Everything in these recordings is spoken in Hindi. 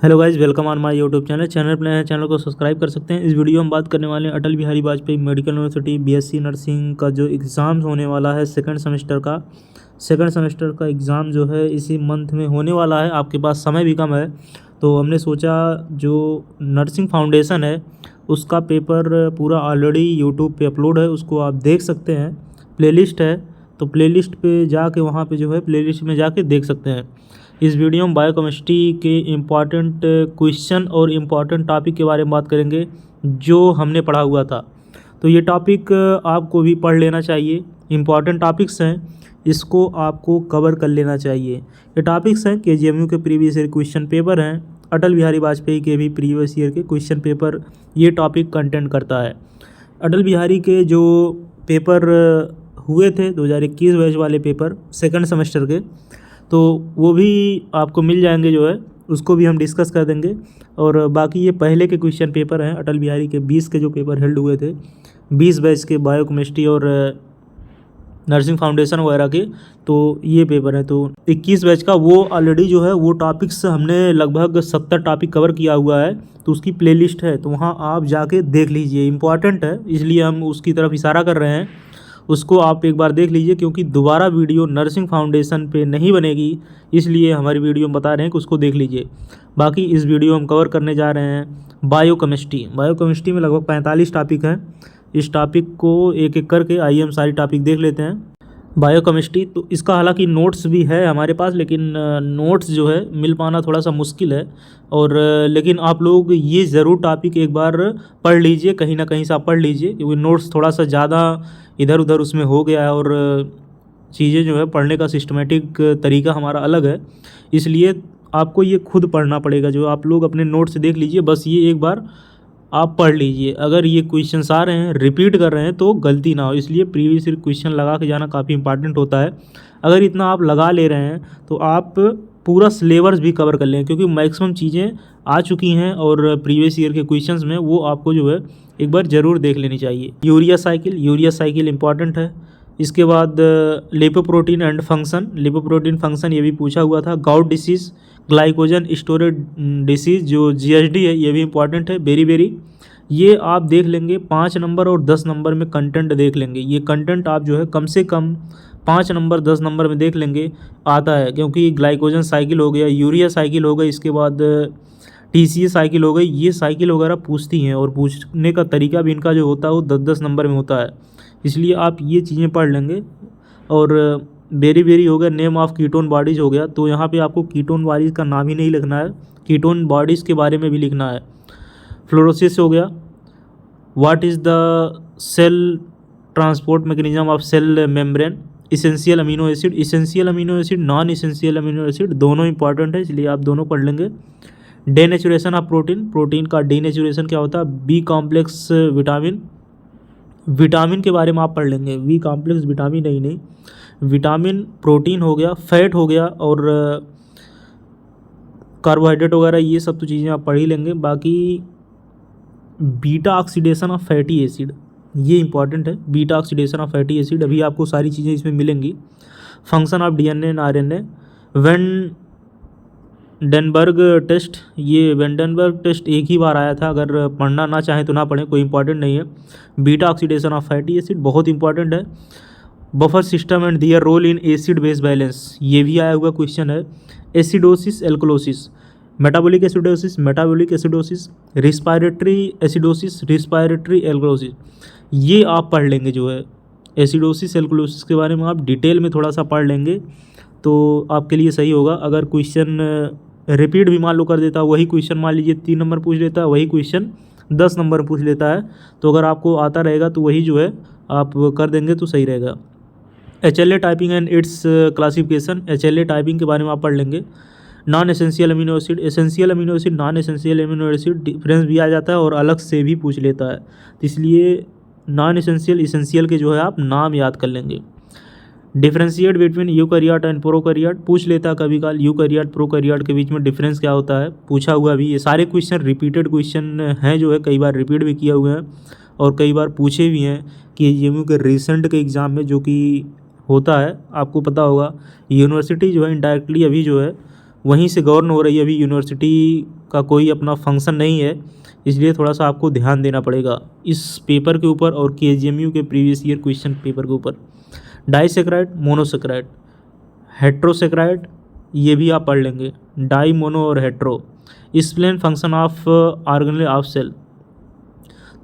Hello guys, welcome on my YouTube channel पे नए हैं, चैनल को सब्सक्राइब कर सकते हैं। इस वीडियो में बात करने वाले हैं Atal Bihari Vajpayee medical university BSc nursing का जो एग्ज़ाम होने वाला है सेकंड सेमेस्टर का एग्ज़ाम जो है इसी मंथ में होने वाला है। आपके पास समय भी कम है, तो हमने सोचा जो नर्सिंग फाउंडेशन है उसका पेपर पूरा ऑलरेडी यूट्यूब पे अपलोड है, उसको आप देख सकते हैं। प्लेलिस्ट है, तो प्लेलिस्ट पे जाके वहाँ पे जो है प्लेलिस्ट में जाके देख सकते हैं। इस वीडियो में बायोकेमिस्ट्री के इम्पॉर्टेंट क्वेश्चन और इम्पॉर्टेंट टॉपिक के बारे में बात करेंगे जो हमने पढ़ा हुआ था। तो ये टॉपिक आपको भी पढ़ लेना चाहिए, इम्पॉर्टेंट टॉपिक्स हैं, इसको आपको कवर कर लेना चाहिए। ये टॉपिक्स हैं केजीएमयू के प्रीवियस ईयर क्वेश्चन पेपर हैं, अटल बिहारी वाजपेयी के भी प्रीवियस ईयर के क्वेश्चन पेपर ये टॉपिक कंटेंट करता है। अटल बिहारी के जो पेपर हुए थे 2021 बैच वाले पेपर सेकंड सेमेस्टर के, तो वो भी आपको मिल जाएंगे, जो है उसको भी हम डिस्कस कर देंगे। और बाकी ये पहले के क्वेश्चन पेपर हैं अटल बिहारी के 20 के जो पेपर हेल्ड हुए थे 20 बैच के बायोकेमिस्ट्री और नर्सिंग फाउंडेशन वगैरह के, तो ये पेपर है। तो 21 बैच का वो ऑलरेडी जो है वो टॉपिक्स हमने लगभग 70 टॉपिक कवर किया हुआ है, तो उसकी प्लेलिस्ट है, तो वहाँ आप जाके देख लीजिए। इम्पॉर्टेंट है इसलिए हम उसकी तरफ इशारा कर रहे हैं, उसको आप एक बार देख लीजिए, क्योंकि दोबारा वीडियो नर्सिंग फाउंडेशन पे नहीं बनेगी, इसलिए हमारी वीडियो में बता रहे हैं कि उसको देख लीजिए। बाकी इस वीडियो हम कवर करने जा रहे हैं बायोकेमिस्ट्री में लगभग 45 टॉपिक हैं। इस टॉपिक को एक एक करके आइए हम सारी टॉपिक देख लेते हैं। बायोकेमिस्ट्री तो इसका हालांकि नोट्स भी है हमारे पास, लेकिन नोट्स जो है मिल पाना थोड़ा सा मुश्किल है। और लेकिन आप लोग ये ज़रूर टॉपिक एक बार पढ़ लीजिए, कहीं ना कहीं से आप पढ़ लीजिए, क्योंकि नोट्स थोड़ा सा ज़्यादा इधर उधर उसमें हो गया है और चीज़ें जो है पढ़ने का सिस्टमेटिक तरीका हमारा अलग है, इसलिए आपको ये खुद पढ़ना पड़ेगा। जो आप लोग अपने नोट्स देख लीजिए, बस ये एक बार आप पढ़ लीजिए। अगर ये क्वेश्चंस आ रहे हैं रिपीट कर रहे हैं तो गलती ना हो, इसलिए प्रीवियस ईयर क्वेश्चन लगा के जाना काफ़ी इंपॉर्टेंट होता है। अगर इतना आप लगा ले रहे हैं तो आप पूरा सिलेबस भी कवर कर लें, क्योंकि मैक्सिमम चीज़ें आ चुकी हैं और प्रीवियस ईयर के क्वेश्चंस में वो आपको जो है एक बार ज़रूर देख लेनी चाहिए। यूरिया साइकिल इंपॉर्टेंट है। इसके बाद लिपोप्रोटीन एंड फंक्शन ये भी पूछा हुआ था। Gout disease, glycogen storage disease जो जीएसडी है, ये भी इंपॉर्टेंट है वेरी। ये आप देख लेंगे 5 नंबर और 10 नंबर में कंटेंट देख लेंगे। ये कंटेंट आप जो है कम से कम 5 नंबर 10 नंबर में देख लेंगे, आता है, क्योंकि ग्लाइकोजन साइकिल हो गया, यूरिया साइकिल हो गई, इसके बाद टीसीए साइकिल हो गई, ये साइकिल वगैरह पूछती हैं और पूछने का तरीका भी इनका जो होता है वो 10-10 नंबर में होता है, इसलिए आप ये चीज़ें पढ़ लेंगे। और वेरी हो गया, नेम ऑफ कीटोन बॉडीज़ हो गया, तो यहाँ पे आपको कीटोन बॉडीज़ का नाम ही नहीं लिखना है, कीटोन बॉडीज़ के बारे में भी लिखना है। फ्लोरोसिस हो गया, what is the cell transport mechanism of cell membrane. Essential amino acid non essential amino acid दोनों इंपॉर्टेंट है, इसलिए आप दोनों पढ़ लेंगे। डेनेचुरेशन ऑफ प्रोटीन का डेनेचुरेशन क्या होता है। बी कॉम्प्लेक्स विटामिन के बारे में आप पढ़ लेंगे। बी कॉम्प्लेक्स विटामिन नहीं, विटामिन प्रोटीन हो गया, फैट हो गया और कार्बोहाइड्रेट वगैरह, ये सब तो चीज़ें आप पढ़ ही लेंगे। बाकी beta oxidation of fatty acid ये इंपॉर्टेंट है, beta oxidation of fatty acid, अभी आपको सारी चीज़ें इसमें मिलेंगी। Function of DNA and RNA. Vandenberg test, ये वेंडेनबर्ग टेस्ट एक ही बार आया था, अगर पढ़ना ना चाहें तो ना पढ़ें, कोई इंपॉर्टेंट नहीं है। Beta oxidation of fatty acid बहुत इंपॉर्टेंट है। Buffer system and their role in acid base balance, ये भी आया हुआ क्वेश्चन है। Acidosis alkalosis, metabolic acidosis, respiratory alkalosis, ये आप पढ़ लेंगे। जो है एसिडोसिस एल्कोलोसिस के बारे में आप डिटेल में थोड़ा सा पढ़ लेंगे तो आपके लिए सही होगा। अगर क्वेश्चन रिपीट भी मान लो कर देता है, वही क्वेश्चन मान लीजिए 3 नंबर पूछ लेता है, वही क्वेश्चन 10 नंबर पूछ लेता है, तो अगर आपको आता रहेगा तो वही जो है आप कर देंगे तो सही रहेगा। HLA typing and it's classification, HLA typing के बारे में आप पढ़ लेंगे। Non essential amino acid, essential amino acid, non essential amino acid difference भी आ जाता है और अलग से भी पूछ लेता है, तो इसलिए नॉन एसेंशियल एसेंशियल के जो है आप नाम याद कर लेंगे। Differentiate between eukaryote and prokaryote पूछ लेता है कभी काल, यूकैरियोट प्रोकैरियोट के बीच में डिफरेंस क्या होता है, पूछा हुआ भी। ये सारे क्वेश्चन रिपीटेड क्वेश्चन हैं, जो है कई बार रिपीट भी किए हुए हैं और कई बार पूछे भी हैं कि जेएमयू के रिसेंट के एग्ज़ाम में, जो कि होता है आपको पता होगा। यूनिवर्सिटी जो है इनडायरेक्टली अभी जो है वहीं से गवर्न हो रही है, अभी यूनिवर्सिटी का कोई अपना फंक्शन नहीं है, इसलिए थोड़ा सा आपको ध्यान देना पड़ेगा इस पेपर के ऊपर और KGMU के प्रीवियस ईयर क्वेश्चन पेपर के ऊपर। डाइसेक्राइड, मोनोसेक्राइड, हेट्रोसेक्राइड, ये भी आप पढ़ लेंगे, डाई, मोनो और hetero. Explain function of organelle of cell,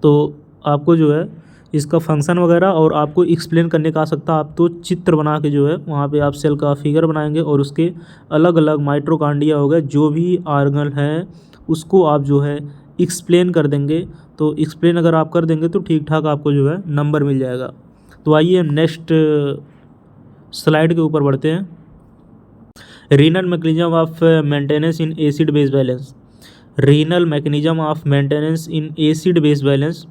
तो आपको जो है इसका फंक्शन वगैरह और आपको एक्सप्लेन करने का आ सकता है। आप तो चित्र बना के जो है वहाँ पे आप सेल का फिगर बनाएंगे और उसके अलग अलग माइट्रोकांडिया हो गए, जो भी ऑर्गेनल हैं उसको आप जो है एक्सप्लेन कर देंगे। तो एक्सप्लेन अगर आप कर देंगे तो ठीक ठाक आपको जो है नंबर मिल जाएगा। तो आइए हम नेक्स्ट स्लाइड के ऊपर बढ़ते हैं। Renal mechanism of maintenance in acid base balance, renal mechanism of maintenance in acid base balance,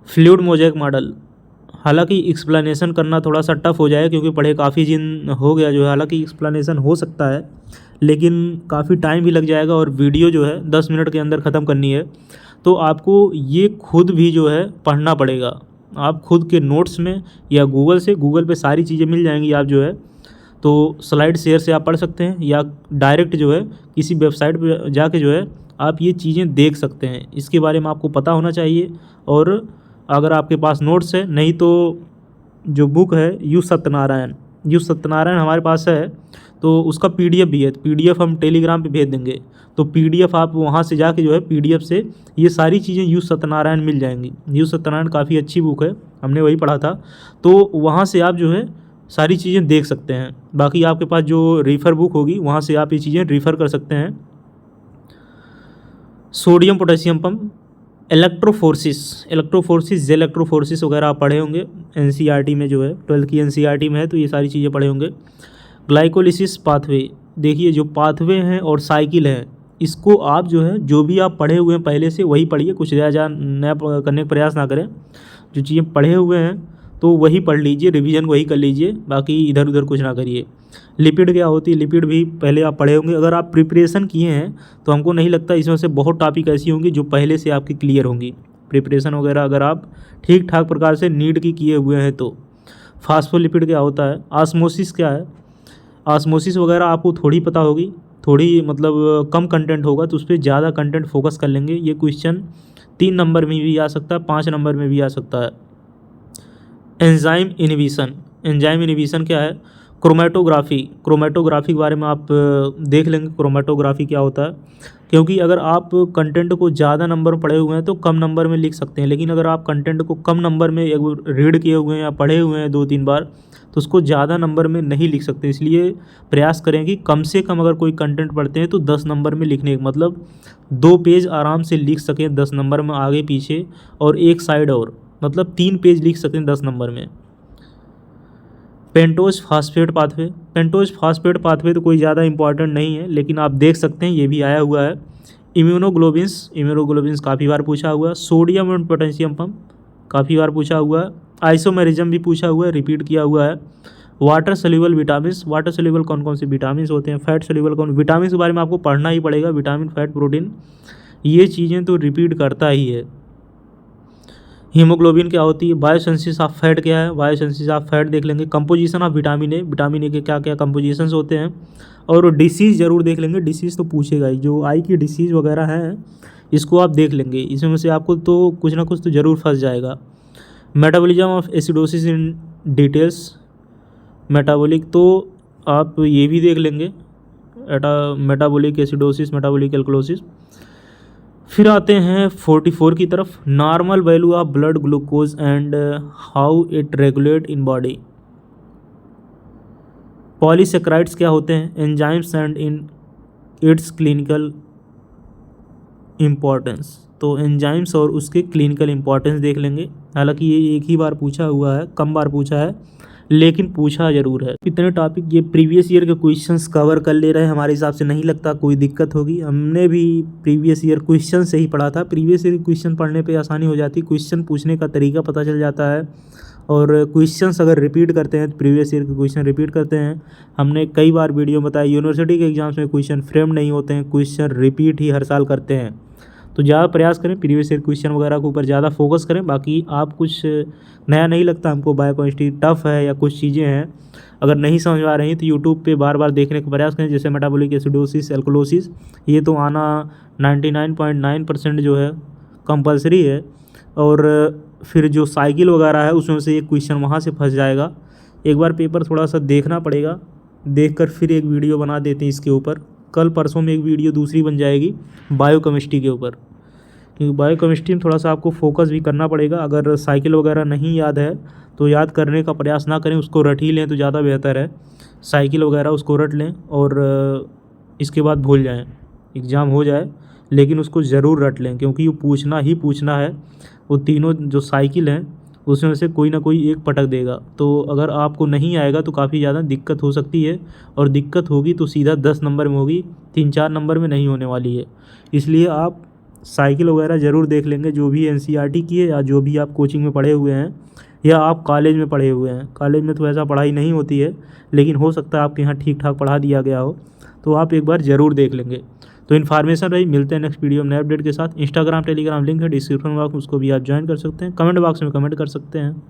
fluid mosaic model. हालांकि एक्सप्लेनेशन करना थोड़ा सा टफ हो जाए क्योंकि पढ़े काफ़ी दिन हो गया जो है, हालांकि एक्सप्लेनेशन हो सकता है लेकिन काफ़ी टाइम भी लग जाएगा और वीडियो जो है 10 मिनट के अंदर ख़त्म करनी है। तो आपको ये खुद भी जो है पढ़ना पड़ेगा। आप खुद के नोट्स में या गूगल पे सारी चीज़ें मिल जाएंगी। आप जो है तो स्लाइड शेयर से आप पढ़ सकते हैं या डायरेक्ट जो है किसी वेबसाइट पर जाके जो है आप ये चीज़ें देख सकते हैं। इसके बारे में आपको पता होना चाहिए। और अगर आपके पास नोट्स है, नहीं तो जो बुक है यू सत्यनारायण हमारे पास है, तो उसका PDF भी है। तो PDF हम टेलीग्राम पे भेज देंगे, तो PDF आप वहाँ से जाके जो है PDF से ये सारी चीज़ें यू सत्यनारायण मिल जाएंगी। यू सत्यनारायण काफ़ी अच्छी बुक है, हमने वही पढ़ा था, तो वहाँ से आप जो है सारी चीज़ें देख सकते हैं। बाकी आपके पास जो रेफ़र बुक होगी वहाँ से आप ये चीज़ें रेफ़र कर सकते हैं। Sodium potassium pump, electrophoresis, gel electrophoresis वगैरह आप पढ़े होंगे NCERT में, जो है 12th की NCERT में है, तो ये सारी चीज़ें पढ़े होंगे। ग्लाइकोलिसिस पाथवे, देखिए जो पाथवे हैं और साइकिल है, इसको आप जो है जो भी आप पढ़े हुए हैं पहले से वही पढ़िए, कुछ नया करने का प्रयास ना करें। जो चीज़ें पढ़े हुए हैं तो वही पढ़ लीजिए, रिवीजन वही कर लीजिए, बाकी इधर उधर कुछ ना करिए। लिपिड क्या होती है, लिपिड भी पहले आप पढ़े होंगे। अगर आप प्रिपरेशन किए हैं तो हमको नहीं लगता इसमें से बहुत टॉपिक ऐसी होंगी जो पहले से आपकी क्लियर होंगी। प्रिपरेशन वगैरह अगर आप ठीक ठाक प्रकार से नीट की किए हुए हैं तो। फास्फोलिपिड क्या होता है, ऑस्मोसिस क्या है, ऑस्मोसिस वगैरह आपको थोड़ी पता होगी, थोड़ी मतलब कम कंटेंट होगा तो उस पर ज़्यादा कंटेंट फोकस कर लेंगे। ये क्वेश्चन 3 नंबर में भी आ सकता है, 5 नंबर में भी आ सकता है। एंजाइम इनहिबिशन क्या है, क्रोमेटोग्राफी के बारे में आप देख लेंगे क्रोमेटोग्राफी क्या होता है। क्योंकि अगर आप कंटेंट को ज़्यादा नंबर पढ़े हुए हैं तो कम नंबर में लिख सकते हैं, लेकिन अगर आप कंटेंट को कम नंबर में रीड किए हुए हैं या पढ़े हुए हैं 2-3 बार तो उसको ज़्यादा नंबर में नहीं लिख सकते। इसलिए प्रयास करें कि कम से कम अगर कोई कंटेंट पढ़ते हैं तो 10 नंबर में लिखने का मतलब 2 पेज आराम से लिख सकें 10 नंबर में आगे पीछे, और एक साइड और मतलब 3 पेज लिख सकते हैं 10 नंबर में। पेंटोज फास्फेट पाथवे तो कोई ज़्यादा इंपॉर्टेंट नहीं है, लेकिन आप देख सकते हैं ये भी आया हुआ है। इम्यूनोग्लोबिन्स काफ़ी बार पूछा हुआ है। सोडियम एंड पोटेशियम पंप काफ़ी बार पूछा हुआ है। आइसोमेरिज्म भी पूछा हुआ है, रिपीट किया हुआ है। वाटर सोल्यूबल कौन कौन से विटामिन होते हैं, फैट सोल्यूबल विटामिन के बारे में आपको पढ़ना ही पड़ेगा। विटामिन, फैट, प्रोटीन, ये चीज़ें तो रिपीट करता ही है। हीमोग्लोबिन क्या होती है, बायोसिंथेसिस ऑफ फैट क्या है, बायोसिंथेसिस ऑफ फैट देख लेंगे। कंपोजिशन ऑफ विटामिन ए के क्या क्या कंपोजिशंस होते हैं, और डिसीज़ ज़रूर देख लेंगे। डिसीज़ तो पूछेगा ही, जो आई की डिसीज़ वगैरह हैं इसको आप देख लेंगे, इसमें से आपको तो कुछ ना कुछ तो ज़रूर फंस जाएगा। Metabolism of acidosis in details, metabolic तो आप ये भी देख लेंगे, मेटाबॉलिक एसिडोसिस, मेटाबॉलिक एल्कलोसिस। फिर आते हैं 44 की तरफ, normal value of blood glucose and how it regulate in body. Polysaccharides क्या होते हैं, enzymes and in its clinical importance. तो एंजाइम्स और उसके क्लिनिकल इम्पॉर्टेंस देख लेंगे। हालांकि ये एक ही बार पूछा हुआ है, कम बार पूछा है, लेकिन पूछा ज़रूर है। इतने टॉपिक ये प्रीवियस ईयर के क्वेश्चंस कवर कर ले रहे हैं, हमारे हिसाब से नहीं लगता कोई दिक्कत होगी। हमने भी प्रीवियस ईयर क्वेश्चन से ही पढ़ा था। प्रीवियस ईयर क्वेश्चन पढ़ने पे आसानी हो जाती, क्वेश्चन पूछने का तरीका पता चल जाता है, और क्वेश्चंस अगर रिपीट करते हैं तो प्रीवियस ईयर के क्वेश्चन रिपीट करते हैं। हमने कई बार वीडियो बताया यूनिवर्सिटी के एग्जाम्स में क्वेश्चन फ्रेम नहीं होते हैं, क्वेश्चन रिपीट ही हर साल करते हैं। तो ज़्यादा प्रयास करें, प्रीवियस ईयर क्वेश्चन वगैरह के ऊपर ज़्यादा फोकस करें। बाकी आप कुछ नया नहीं लगता हमको बायोकेमिस्ट्री टफ है या कुछ चीज़ें हैं अगर नहीं समझ आ रही तो यूट्यूब पे बार बार देखने का प्रयास करें, जैसे मेटाबॉलिक एसिडोसिस, एल्कोलोसिस, ये तो आना 99.9% जो है कंपलसरी है। और फिर जो साइकिल वगैरह है उसमें से एक क्वेश्चन वहाँ से फंस जाएगा। एक बार पेपर थोड़ा सा देखना पड़ेगा, देखकर फिर एक वीडियो बना देते हैं इसके ऊपर। कल परसों में एक वीडियो दूसरी बन जाएगी बायोकेमिस्ट्री के ऊपर, क्योंकि बायोकेमिस्ट्री में थोड़ा सा आपको फोकस भी करना पड़ेगा। अगर साइकिल वगैरह नहीं याद है तो याद करने का प्रयास ना करें, उसको रट ही लें तो ज़्यादा बेहतर है। साइकिल वगैरह उसको रट लें और इसके बाद भूल जाएं, एग्ज़ाम हो जाए लेकिन उसको ज़रूर रट लें, क्योंकि वो पूछना ही पूछना है। वो तीनों जो साइकिल हैं उसमें से कोई ना कोई एक पटक देगा। तो अगर आपको नहीं आएगा तो काफ़ी ज़्यादा दिक्कत हो सकती है, और दिक्कत होगी तो सीधा 10 नंबर में होगी, 3-4 नंबर में नहीं होने वाली है। इसलिए आप साइकिल वगैरह ज़रूर देख लेंगे, जो भी एनसीईआरटी की है या जो भी आप कोचिंग में पढ़े हुए हैं या आप कॉलेज में पढ़े हुए हैं। कॉलेज में तो ऐसा पढ़ाई नहीं होती है, लेकिन हो सकता है आपके यहाँ ठीक ठाक पढ़ा दिया गया हो, तो आप एक बार ज़रूर देख लेंगे। तो इन्फॉर्मेशन रही, मिलते हैं नेक्स्ट वीडियो में नए अपडेट के साथ। इंस्टाग्राम टेलीग्राम लिंक है डिस्क्रिप्शन बॉक्स, उसको भी आप ज्वाइन कर सकते हैं। कमेंट बॉक्स में कमेंट कर सकते हैं।